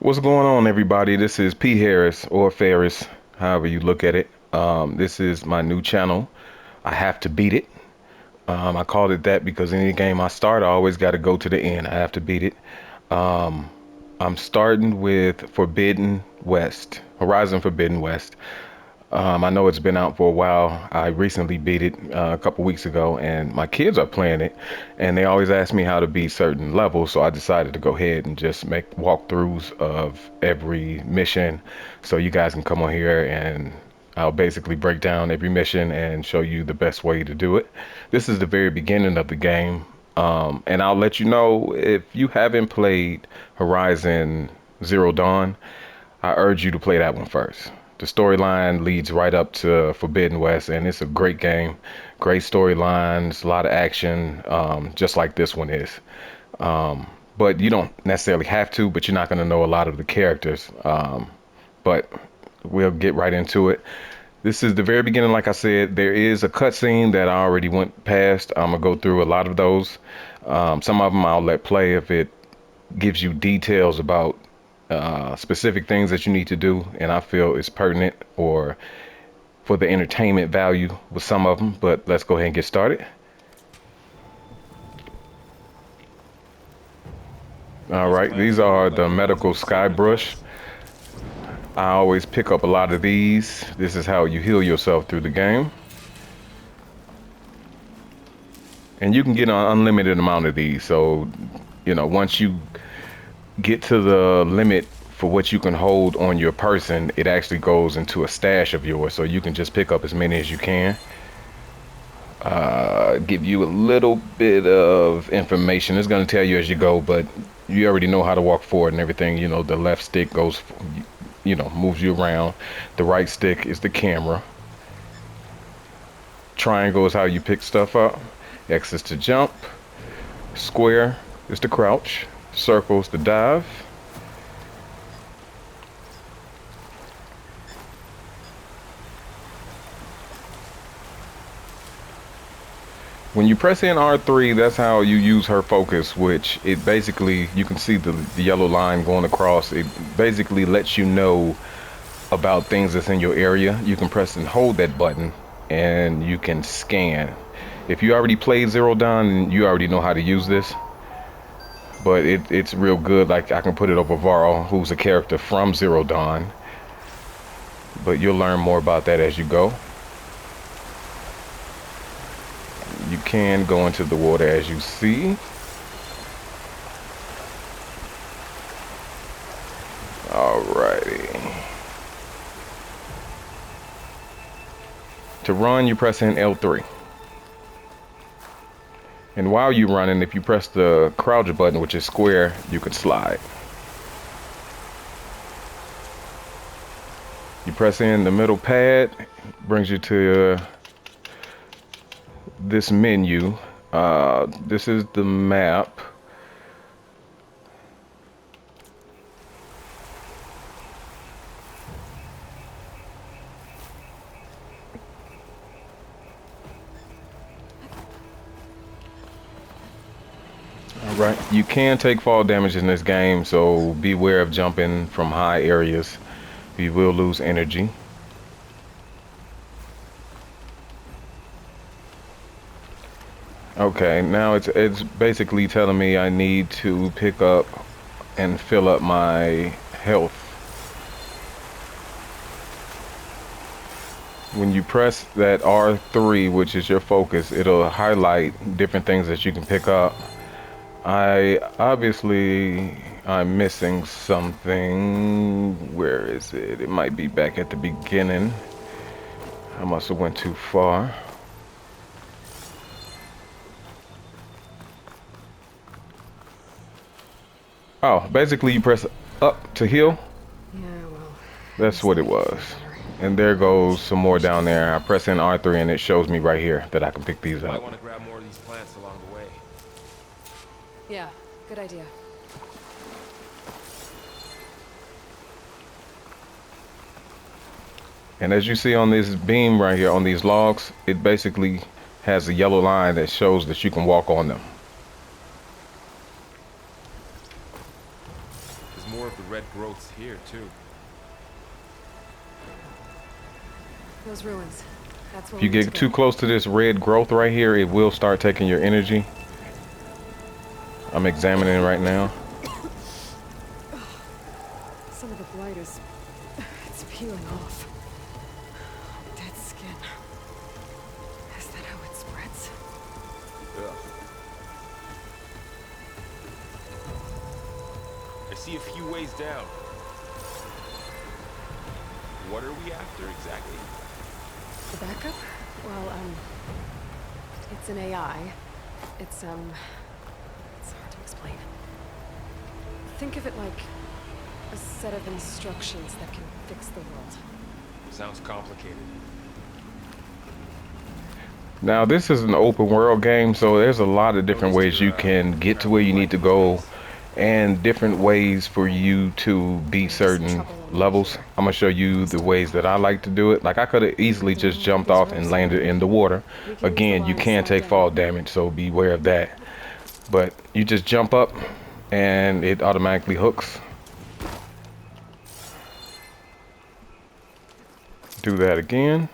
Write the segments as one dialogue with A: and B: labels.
A: What's going on, everybody? This is P. Harris or Ferris, however you look at it. This is my new channel. I have to beat it. I called it that because any game I start, I always got to go to the end. I have to beat it. Um, I'm starting with Forbidden West, Horizon Forbidden West. I know it's been out for a while. I recently beat it a couple weeks ago, and my kids are playing it, and they always ask me how to beat certain levels. So I decided to go ahead and just make walkthroughs of every mission, so you guys can come on here and I'll basically break down every mission and show you the best way to do it. This is the very beginning of the game, and I'll let you know if you haven't played Horizon Zero Dawn. I urge you to play that one first. The storyline leads right up to Forbidden West, and it's a great game. Great storylines, a lot of action, just like this one is. But you don't necessarily have to, but you're not going to know a lot of the characters. But we'll get right into it. This is the very beginning. Like I said, there is a cutscene that I already went past. I'm going to go through a lot of those. Some of them I'll let play if it gives you details about specific things that you need to do, and I feel it's pertinent or for the entertainment value with some of them. But let's go ahead and get started. All right, these are the medical sky brush. I always pick up a lot of these. This is how you heal yourself through the game, and you can get an unlimited amount of these. So once you get to the limit for what you can hold on your person, it actually goes into a stash of yours, so you can just pick up as many as you can. Give you a little bit of information. It's going to tell you as you go, but you already know how to walk forward and everything. The left stick goes, moves you around. The right stick is the camera. Triangle is how you pick stuff up. X is to jump. Square is to crouch. Circle is to dive. When you press in R3, that's how you use her focus, which it basically, you can see the yellow line going across. It basically lets you know about things that's in your area. You can press and hold that button and you can scan. If you already played Zero Dawn, you already know how to use this. But it's real good. Like, I can put it over Varl, who's a character from Zero Dawn. But you'll learn more about that as you go. You can go into the water as you see. Alrighty. To run, you press in L3. And while you're running, if you press the crouch button, which is square, you can slide. You press in the middle pad, brings you to this menu. This is the map. All right, you can take fall damage in this game, so beware of jumping from high areas. You will lose energy. Okay, now it's basically telling me I need to pick up and fill up my health. When you press that R3, which is your focus, it'll highlight different things that you can pick up. I'm missing something. Where is it? It might be back at the beginning. I must have went too far. Oh, basically you press up to heal.
B: Yeah, well,
A: That's what it was. And there goes some more down there. I press in R3 and it shows me right here that I can pick these
C: I
A: up.
C: want to grab more of these plants along the way.
B: yeah, good idea.
A: And as you see on this beam right here, on these logs, it basically has a yellow line that shows that you can walk on them.
C: There's more of the red growths here, too.
B: Those ruins. That's where
A: If you
B: we need to
A: get too
B: go.
A: close to this red growth right here, it will start taking your energy. I'm examining it right now.
B: Some of the blight is... it's peeling off. Dead skin. Is that how it spreads?
C: Ugh. I see a few ways down. What are we after exactly?
B: The backup? Well, it's an AI. It's hard to explain. Think of it like a set of instructions that can fix the world.
C: Sounds complicated.
A: Now, this is an open world game, so there's a lot of different
C: Noticed
A: ways you
C: you're
A: can get to where
C: traveling
A: you need
C: light
A: to
C: these
A: go,
C: days.
A: and different ways for you to beat
B: There's some
A: certain
B: trouble along
A: levels.
B: here.
A: I'm gonna show you the ways that I like to do it. Like, I could have easily
B: Don't
A: just
B: know about
A: jumped
B: these
A: off and
B: ropes,
A: landed
B: though.
A: in the water.
B: We can use the
A: Again, you
B: line to
A: can
B: slide
A: take fall
B: down.
A: damage, so be aware of that. But you just jump up and it automatically hooks. Do that again.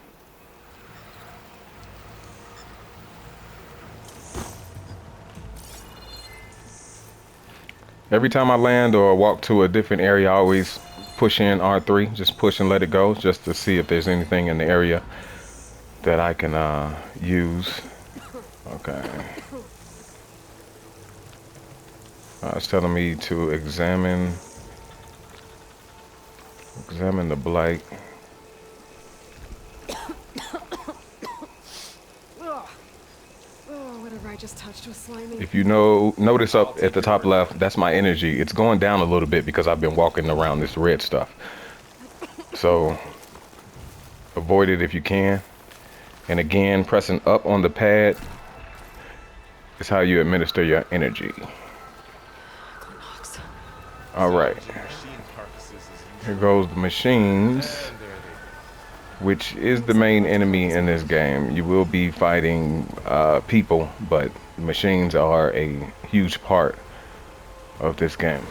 A: Every time I land or walk to a different area, I always push in R3, just push and let it go, just to see if there's anything in the area that I can use. Okay. It's telling me to examine the blight.
B: Ugh. Oh, whatever I just touched was slimy.
A: If you notice
C: I'll
A: up at
C: take
A: the
C: your
A: top
C: word for
A: left,
C: it.
A: that's my energy. It's going down a little bit because I've been walking around this red stuff. So avoid it if you can. And again, pressing up on the pad is how you administer your energy.
B: Knox.
A: All right,
C: Salvaging machine carcasses is
A: here
C: usual.
A: goes the machines,
C: And there
A: which is the
B: Looks like
A: main
B: we're about to
A: enemy
B: focus
A: in
B: on
A: this
B: it.
A: game. You will be fighting people, but machines are a huge part of this game.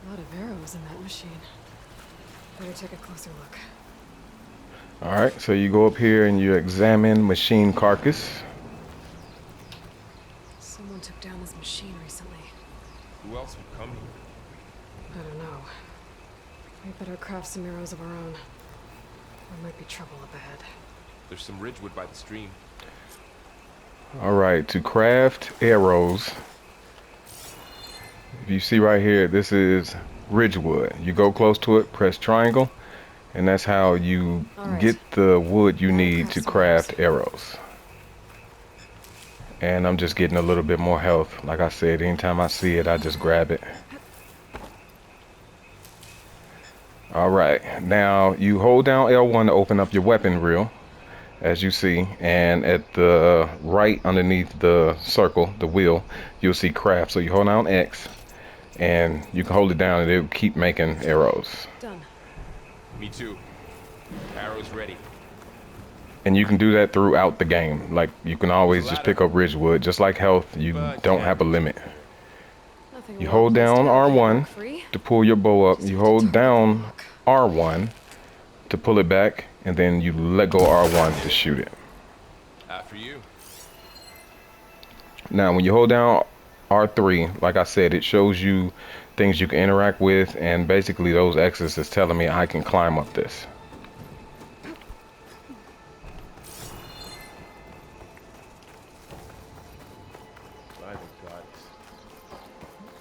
B: A lot of arrows in that machine. Better take a closer look.
A: All right, so you go up here and you examine machine carcass.
B: Someone took down this machine recently.
C: they who else would come here?
B: I don't know. We better craft some arrows of our own. There might be trouble up ahead.
C: There's some ridgewood by the stream.
A: All right, to craft arrows, if you see right here, this is Ridgewood. You go close to it, press triangle, and that's how you
B: All right.
A: get the wood you
B: Now to
A: need
B: craft
A: to
B: some
A: craft arrows. And I'm just getting a little bit more health. Like I said, anytime I see it, I just grab it. All right, now you hold down L1 to open up your weapon reel, as you see, and at the right underneath the circle, the wheel, you'll see craft. So you hold down X, and you can hold it down and it'll keep making arrows.
B: Done.
C: Me too. Arrows ready.
A: And you can do that throughout the game. Like, you can always just pick
C: ladder.
A: up Ridgewood. Just like health, you
C: But
A: don't
C: can't
A: have a
C: reach it.
A: limit.
B: Nothing
A: You
B: a well
A: hold
B: placed
A: down
B: arrow can't
A: R1
B: knock free.
A: to pull your bow up.
B: Just
A: You
B: have to
A: hold
B: target the
A: down
B: rock.
A: R1 to pull it back, and then you let go R1 to shoot it.
C: After you.
A: Now, when you hold down R3, like I said, it shows you things you can interact with, and basically those X's is telling me I can climb up this.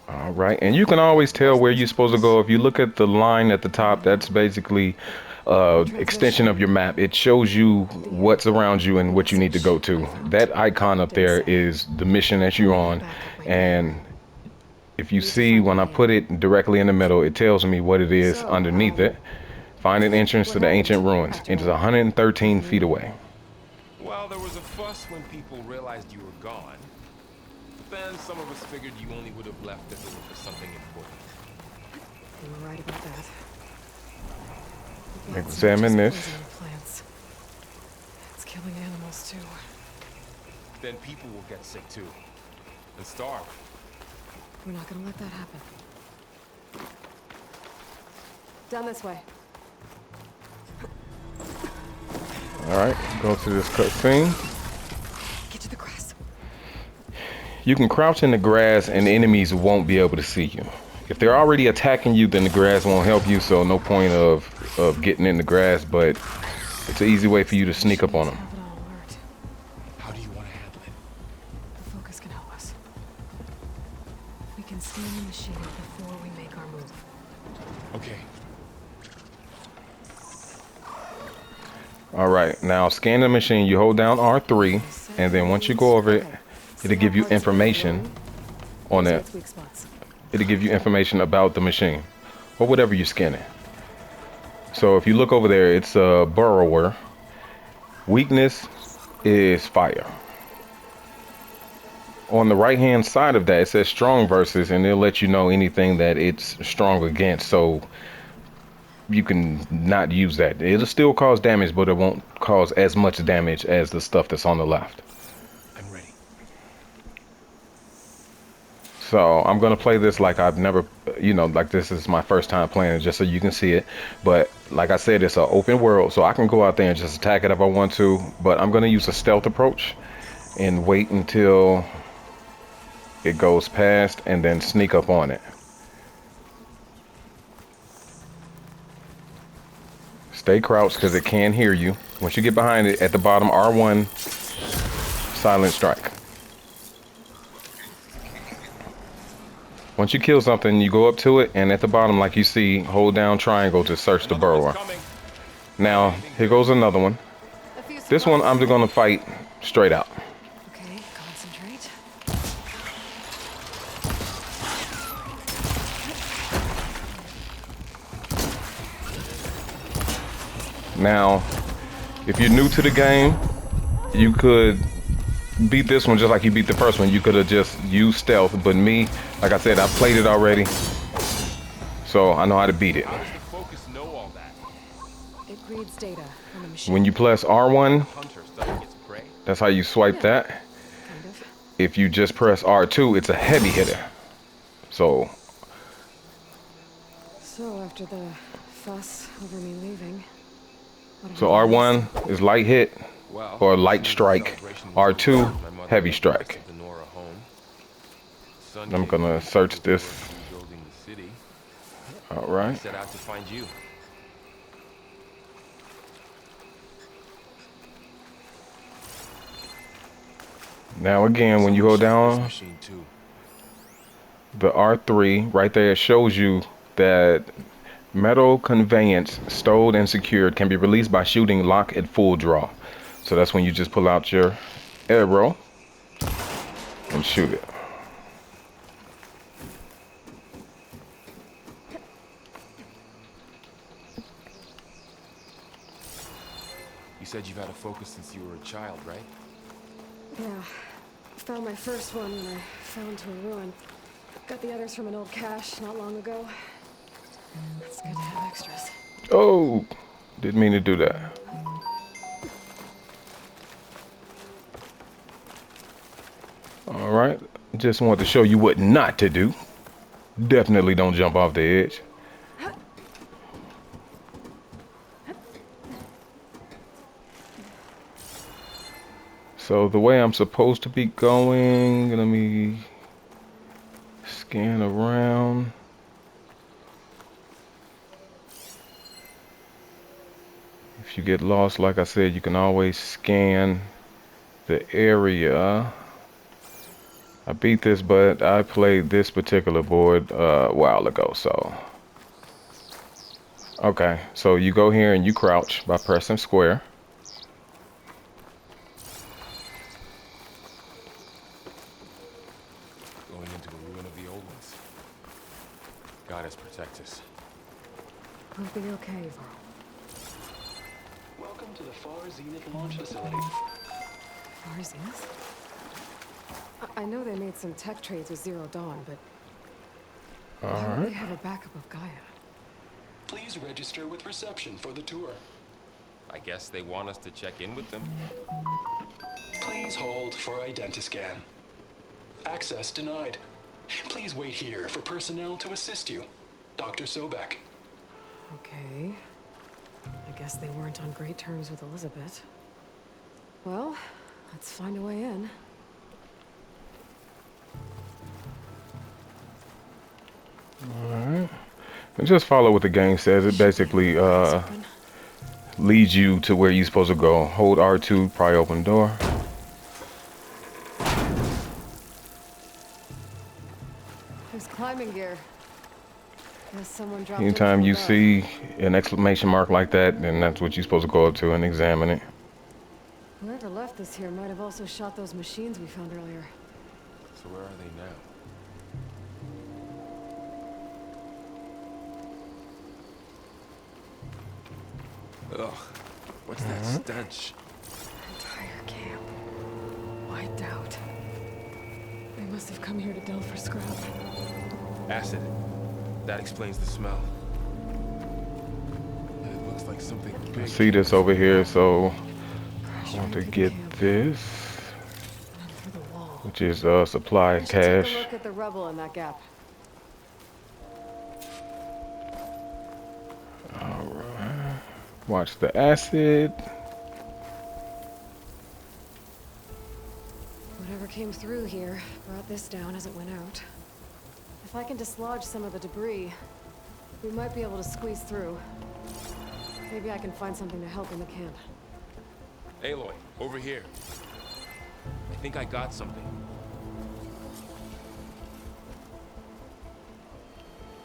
A: All right, and you can always tell where you're supposed to go. If you look at the line at the top, that's basically extension of your map. It shows you what's around you and what you need to go to. That icon up there is the mission that you're on, and if you see when I put it directly in the middle, it tells me what it is
B: So,
A: underneath it. Find an entrance
B: what
A: to the
B: happened
A: ancient ruins.
B: after
A: It is
B: all that?
A: 113
B: Nothing
A: feet
B: new?
A: away.
C: Well, there was a fuss when people realized you were gone. then some of us figured you only would have left if it were for something important.
B: You were right about that. Well, it's not
A: Examine
B: just
A: this.
B: poisoning plants. It's killing animals too.
C: Then people will get sick too. And starve.
B: We're not gonna let that happen. Down this way.
A: All right, go to this cutscene.
B: Get to the grass.
A: You can crouch in the grass and enemies won't be able to see you. If they're already attacking you, then the grass won't help you, so no point of getting in the grass, but it's an easy way for you to sneak up on them.
B: Have it on alert.
C: How do you want to handle it?
B: The focus can help us. We can scan the machine before we make our move.
C: Okay.
A: All right, now scan the machine. You hold down R3, and then once you go over it, it'll give you information on it.
B: Weak spots.
A: It'll give you information about the machine or whatever you're scanning. So if you look over there, it's a burrower. Weakness is fire. On the right hand side of that, it says strong versus, and it'll let you know anything that it's strong against. So you can not use that. It'll still cause damage, but it won't cause as much damage as the stuff that's on the left.
C: I'm ready.
A: So I'm gonna play this like I've never, like this is my first time playing it, just so you can see it. But like I said, it's an open world, so I can go out there and just attack it if I want to. But I'm gonna use a stealth approach and wait until it goes past and then sneak up on it. Stay crouched because it can hear you. Once you get behind it, at the bottom, R1, silent strike. Once you kill something, you go up to it, and at the bottom, like you see, hold down triangle to search the burrower. Now, here goes another one. This one, I'm going to fight straight out.
B: Okay, concentrate.
A: Now, if you're new to the game, you could beat this one just like you beat the first one. You could have just used stealth, but me, like I said, I've played it already, so I know how to beat it.
C: How does the focus know all that?
B: It reads data from the machine.
A: When you press R1,
C: Hunter studying its prey?
A: that's how you swipe that.
B: Kind of.
A: If you just press R2, it's a heavy hitter. So
B: After the fuss over me leaving, what
A: So R1 is light hit
C: Well,
A: or light strike. R2, heavy strike. I'm gonna search this. All right.
C: Set out to find you.
A: Now again, when you go down
C: Machine too.
A: the R3, right there, it shows you that metal conveyance stowed and secured can be released by shooting lock at full draw. So that's when you just pull out your arrow and shoot it.
C: You said you've had a focus since you were a child, right?
B: Yeah. Found my first one when I fell into a ruin. Got the others from an old cache not long ago. It's good to have extras.
A: Oh, didn't mean to do that. All right, just wanted to show you what not to do. Definitely don't jump off the edge. So the way I'm supposed to be going, let me scan around. If you get lost, like I said, you can always scan the area. I beat this, but I played this particular board a while ago, so. Okay, so you go here and you crouch by pressing square.
C: Going into a ruin of the old ones. God has protect us.
B: We'll be okay, Val.
D: Welcome to the Far Zenith launch facility.
B: Far Zenith? I know they made some tech trades with Zero Dawn, but
A: All
B: why would
A: right.
B: they have a backup of Gaia?
D: Please register with reception for the tour.
C: I guess they want us to check in with them.
D: Please hold for identiscan. Access denied. Please wait here for personnel to assist you. Dr. Sobek.
B: Okay. I guess they weren't on great terms with Elizabeth. Well, let's find a way in.
A: And just follow what the game says. It basically leads you to where you're supposed to go. Hold R2, pry open door.
B: There's climbing gear. Guess someone dropped in
A: Anytime
B: from
A: you
B: above.
A: see an exclamation mark like that, then that's what you're supposed to go up to and examine it.
B: Whoever left this here might have also shot those machines we found earlier.
C: So where are they now? Ugh, what's that stench?
B: Entire camp. Wiped out. They must have come here to delve for scrap.
C: Acid. That explains the smell. And it looks like something big.
A: See this over here, so I want to
B: Into the
A: get
B: camp.
A: this,
B: And through the wall.
A: which is supply
B: We should take a
A: cache.
B: look at the rubble in that gap.
A: Watch the acid.
B: Whatever came through here brought this down as it went out. If I can dislodge some of the debris, we might be able to squeeze through. Maybe I can find something to help in the camp.
C: Aloy, over here. I think I got something.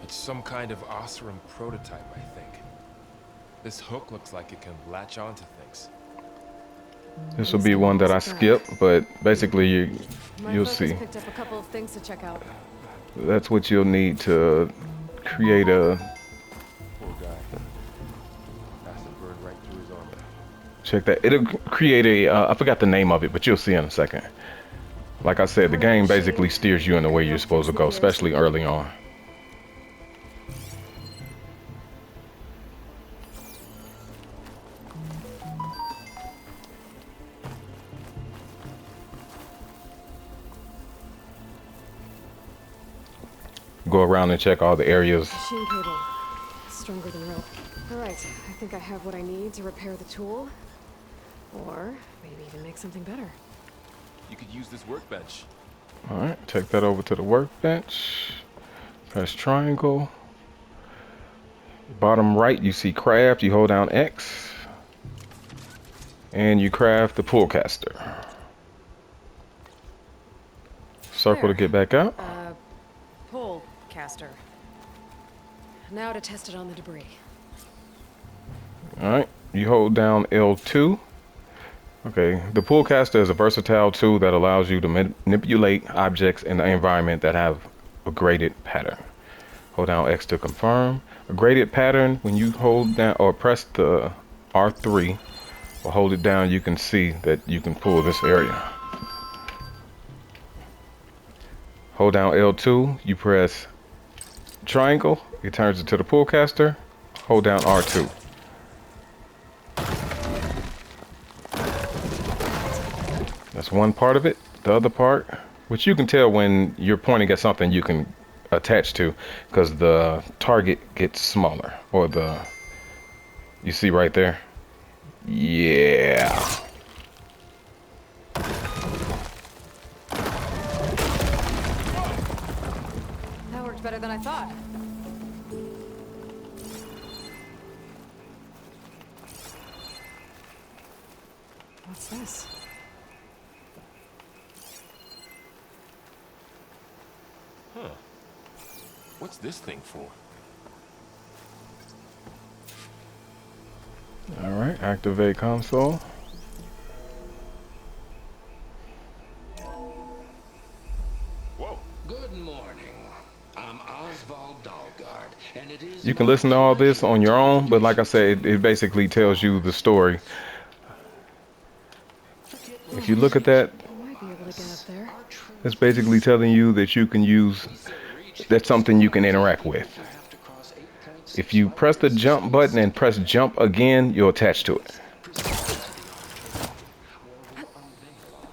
C: It's some kind of Osram prototype, I think. This hook looks like it can latch onto things.
A: This will be one that I skip, but basically
B: My
A: you'll
B: focus
A: see.
B: picked up a couple of things to check out.
A: That's what you'll need to create a.
C: Poor guy. Acid burned right through his armor.
A: Check that. It'll create a. I forgot the name of it, but you'll see in a second. Like I said, the game basically steers you in the way you're supposed to go, especially early on. Go around and check all the areas.
B: Machine cable. Stronger than rope. Alright, I think I have what I need to repair the tool. Or maybe even make something better.
C: You could use this workbench.
A: All right, take that over to the workbench. Press triangle. Bottom right, you see craft. You hold down X. And you craft the pull caster. Circle to get back out.
B: Pull caster. Now to test it on the debris.
A: All right, you hold down L2. Okay, the pull caster is a versatile tool that allows you to manipulate objects in the environment that have a graded pattern. Hold down X to confirm. A graded pattern, when you hold down or press the R3 or hold it down, you can see that you can pull this area. Hold down L2, you press triangle, it turns it to the pull caster. Hold down R2. That's one part of it. The other part, which you can tell when you're pointing at something you can attach to, because the target gets smaller, or you see right there. Yeah.
B: That worked better than I thought. What's this?
C: Huh. What's this thing for?
A: All right, activate console.
C: Whoa.
D: Good morning. I'm Oswald Dahlgard, and it is
A: You can listen to all this on your own, but like I said, it basically tells you the story. If you look at that,
B: I might be able to get up there.
A: It's basically telling you that you can use, that's something you can interact with. If you press the jump button and press jump again, you'll attach to it.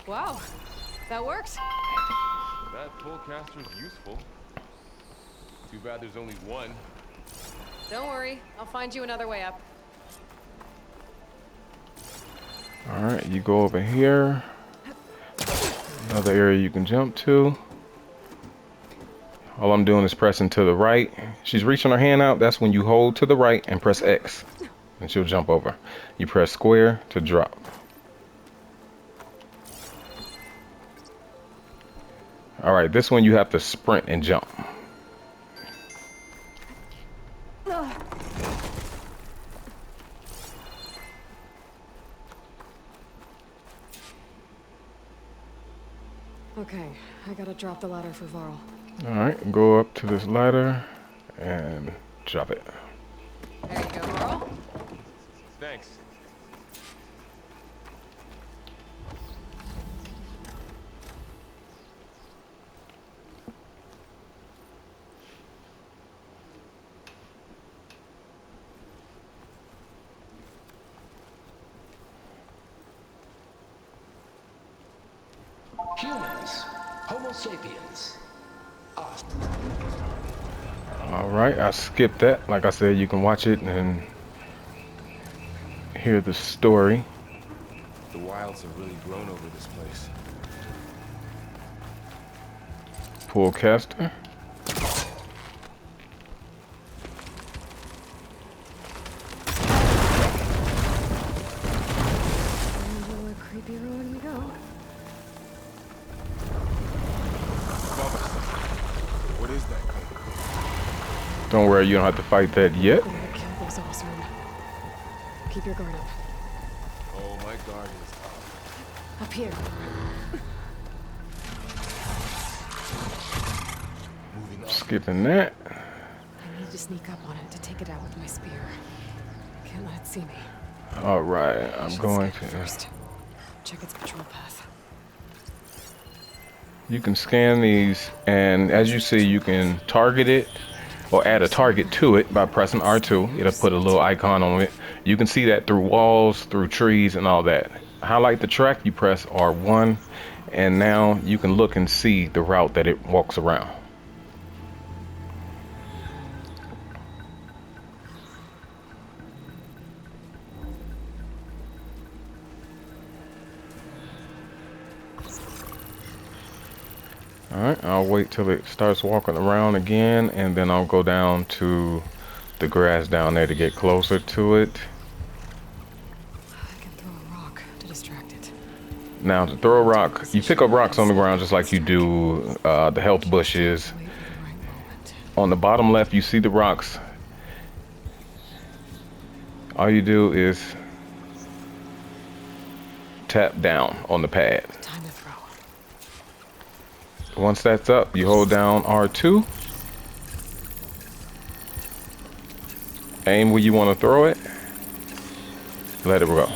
B: Wow, that worked.
C: That pullcaster's useful. Too bad there's only one.
B: Don't worry, I'll find you another way up.
A: All right, you go over here. Another area you can jump to. All I'm doing is pressing to the right. She's reaching her hand out. That's when you hold to the right and press X, and she'll jump over. You press square to drop. All right, this one you have to sprint and jump.
B: Okay, I gotta drop the ladder for Varl.
A: All right, go up to this ladder and drop it.
B: There you go, Varl.
C: Thanks.
D: Humans, Homo sapiens, us.
A: All right, I skipped that. Like I said, you can watch it and hear the story.
C: The wilds have really grown over this place.
A: Pullcaster.
B: Into a creepy road we go.
C: What is that thing?
A: Don't worry, you don't have to fight that yet.
B: I'm gonna kill those Osram. Keep your guard up.
C: Oh, my guard is up.
B: Up here.
C: Moving up.
A: Skipping that.
B: I need to sneak up on it to take it out with my spear. Can't let it see me.
A: All right, I'm
B: Should
A: going
B: scan it
A: to.
B: first. Check its patrol path.
A: You can scan these, and as you see, you can target it or add a target to it by pressing R2. It'll put a little icon on it. You can see that through walls, through trees, and all that. Highlight the track, you press R1, and now you can look and see the route that it walks around. Alright, I'll wait till it starts walking around again, and then I'll go down to the grass down there to get closer to it.
B: I can throw a rock to distract it.
A: Now, to throw a rock, you pick up rocks on the ground just like you do the health bushes.
B: Wait for the right moment.
A: On the bottom left, you see the rocks. All you do is tap down on the pad.
B: Time to throw.
A: Once that's up, you hold down R2. Aim where you want to throw it. Let it go.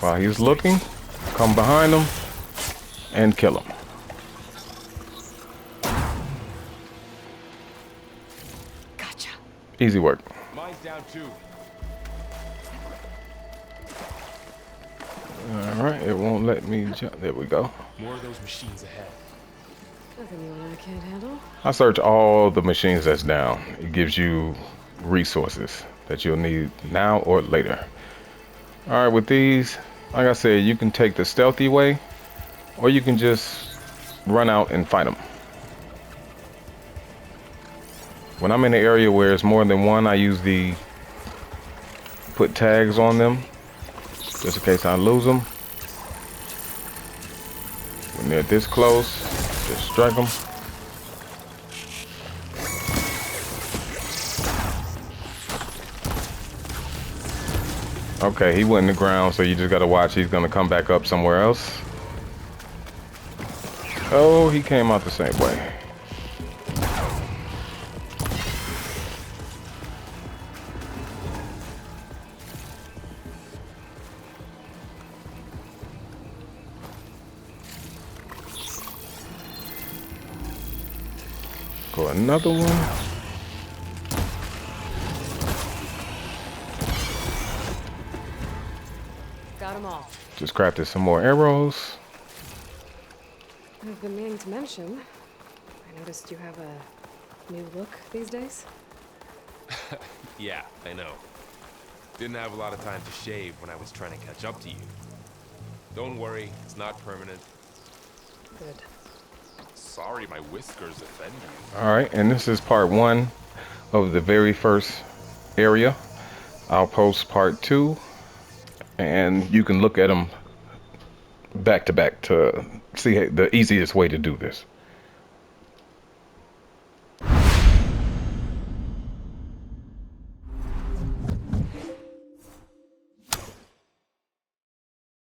A: While he's looking, come behind him and kill him.
B: Gotcha.
A: Easy work.
C: Mine's down too.
A: All right, it won't let me jump. There we go.
C: More of those machines ahead.
B: Nothing you and I can't handle.
A: I search all the machines that's down. It gives you resources that you'll need now or later. All right, with these, like I said, you can take the stealthy way, or you can just run out and fight them. When I'm in an area where there's more than one, I use the put tags on them, just in case I lose them. When they're this close, just strike them. Okay, he went in the ground, so you just gotta watch. He's gonna come back up somewhere else. Oh, he came out the same way. another one.
B: Got them all.
A: Just crafted some more arrows.
B: I've been meaning to mention, I noticed you have a new look these days.
C: Yeah, I know. Didn't have a lot of time to shave when I was trying to catch up to you. Don't worry, it's not permanent.
B: Good.
C: Sorry my whiskers offend you.
A: All right, and this is part one of the very first area. I'll post part two, and you can look at them back to back to see the easiest way to do this.